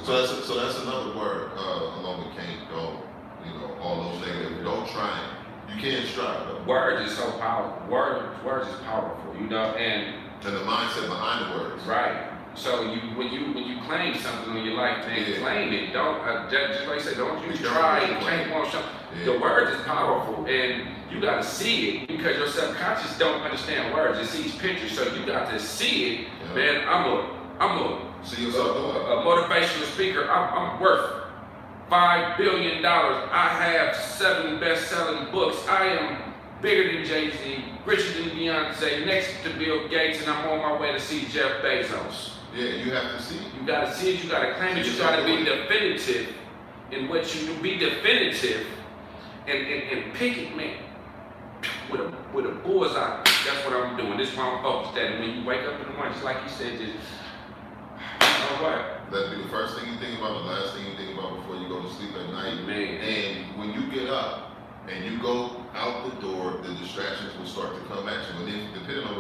so that's another word along with can't, don't, you know, all those negative. Don't try it. You can't strive though. Words is so powerful. Words is powerful, you know, and the mindset behind the words. Right. So when you claim something in your life, then claim it. Don't just like I said, don't you try and claim on something. The words is powerful, and you got to see it because your subconscious don't understand words. It sees pictures, so you got to see it. Man, I'm a motivational speaker. I'm worth $5 billion. I have 7 best-selling books. I am bigger than Jay-Z, richer than Beyonce, next to Bill Gates, and I'm on my way to see Jeff Bezos. Yeah, you have to see it. You got to see it. You got to claim it. You got to be definitive in what you do. Be definitive and pick it, man. With a bullseye. That's what I'm doing. This is why I'm focused at. And when you wake up in the morning, just like you said, just you know what? That'd be the first thing you think about, the last thing you think about before you go to sleep at night. Man. And when you get up and you go out the door, the distractions will start to come at you. And then depending on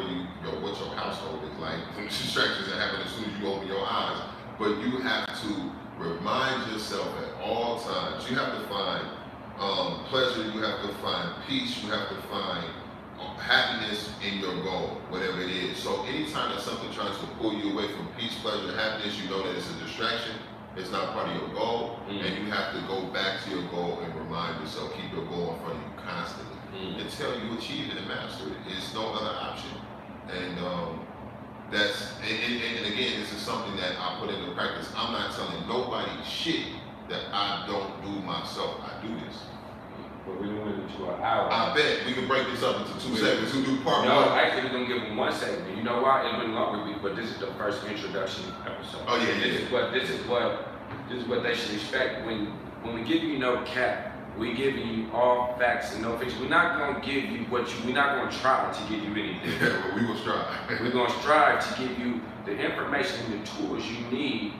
what your household is like, some distractions that happen as soon as you open your eyes. But you have to remind yourself at all times. You have to find pleasure, you have to find peace, you have to find happiness in your goal, whatever it is. So anytime that something tries to pull you away from peace, pleasure, happiness, you know that it's a distraction, it's not part of your goal, and you have to go back to your goal and remind yourself, keep your goal in front of you constantly until you achieve it and master it. It's no other option. And and again, this is something that I put into practice. I'm not telling nobody shit that I don't do myself. I do this. But we went into an hour. I bet we can break this up into 2 segments. Who do part one? No, actually, we're gonna give them 1 segment. You know why? It went longer, but this is the first introduction episode. Oh yeah, This is what they should expect when we give you no cap. We give you all facts and no fiction. We're not gonna give you we're not gonna try to give you anything. Yeah, but we will strive. We're gonna strive to give you the information and the tools you need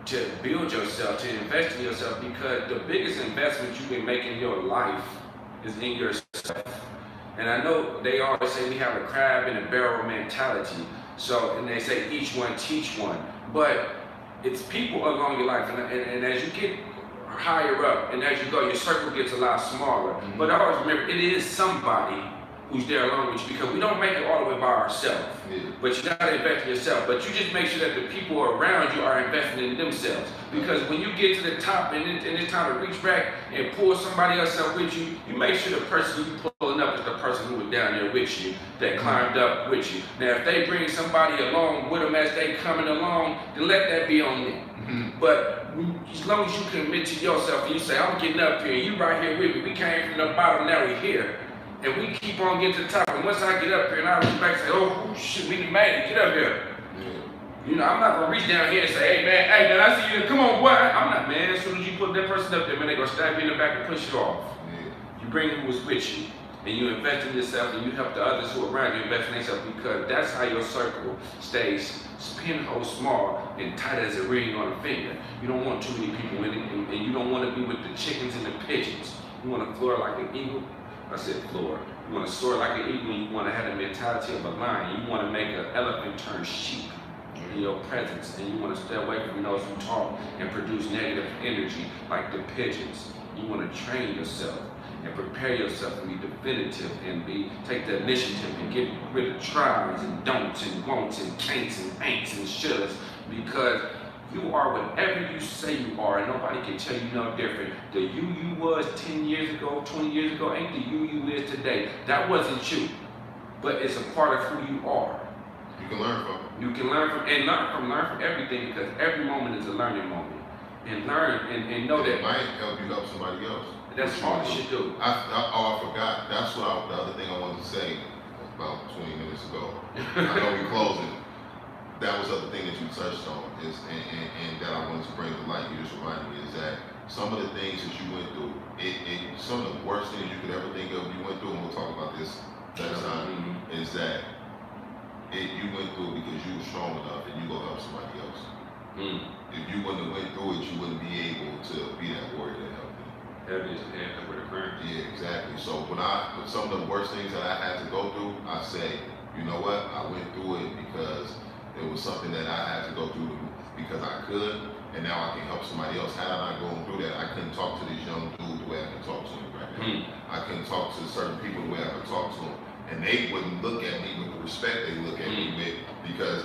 to build yourself, to invest in yourself, because the biggest investment you can make in your life is in yourself. And I know they always say we have a crab in a barrel mentality. So, and they say each one teach one. But it's people along your life, and as you get higher up, and as you go, your circle gets a lot smaller. But always remember, it is somebody who's there along with you, because we don't make it all the way by ourselves. But you gotta invest in yourself. But you just make sure that the people around you are investing in themselves. Because when you get to the top and it's time to reach back and pull somebody else up with you, you make sure the person you pulling up is the person who was down there with you, that climbed up with you. Now, if they bring somebody along with them as they coming along, then let that be on them. But as long as you commit to yourself and you say, I'm getting up here, and you right here with me, we came from the bottom, now we're here. And we keep on getting to the top. And once I get up here and I reach back and say, oh shit, we done made it, get up here. You know, I'm not gonna reach down here and say, hey man, I see you, come on, boy. I'm not, man. As soon as you put that person up there, man, they gonna stab you in the back and push you off. You bring who was with you, and you invest in yourself, and you help the others who are around you invest in themselves, because that's how your circle stays pinhole small and tight as a ring on a finger. You don't want too many people in it, and you don't want to be with the chickens and the pigeons. You want to floor like an eagle. I said floor. You want to soar like an eagle, and you want to have the mentality of a lion. You want to make an elephant turn sheep in your presence, and you want to stay away from those who talk and produce negative energy like the pigeons. You want to train yourself and prepare yourself to be definitive and take the initiative and get rid of tries and don'ts and won'ts and can'ts and ain'ts and shoulds, because you are whatever you say you are, and nobody can tell you no different. The you was 10 years ago, 20 years ago, ain't the you is today. That wasn't you, but it's a part of who you are. You can learn from. You can learn from everything, because every moment is a learning moment. And learn and know that it might help you help somebody else. That's all you should do. I forgot. That's the other thing I wanted to say about 20 minutes ago. I know we're closing. That was the other thing that you touched on, and that I wanted to bring to light. You just reminded me is that some of the things that you went through, some of the worst things you could ever think of you went through, and we'll talk about this next time, is that you went through it because you were strong enough and you go help somebody else. If you wouldn't have went through it, you wouldn't be able to be that warrior that helped them. Heavy as hand with a crime. Yeah, exactly. So with some of the worst things that I had to go through, I say, you know what? I went through it because it was something that I had to go through because I could, and now I can help somebody else. Had I not gone through that, I couldn't talk to these young dudes the way I can talk to them right now. I couldn't talk to certain people the way I can talk to them, and they wouldn't look at me with the respect they look at me with because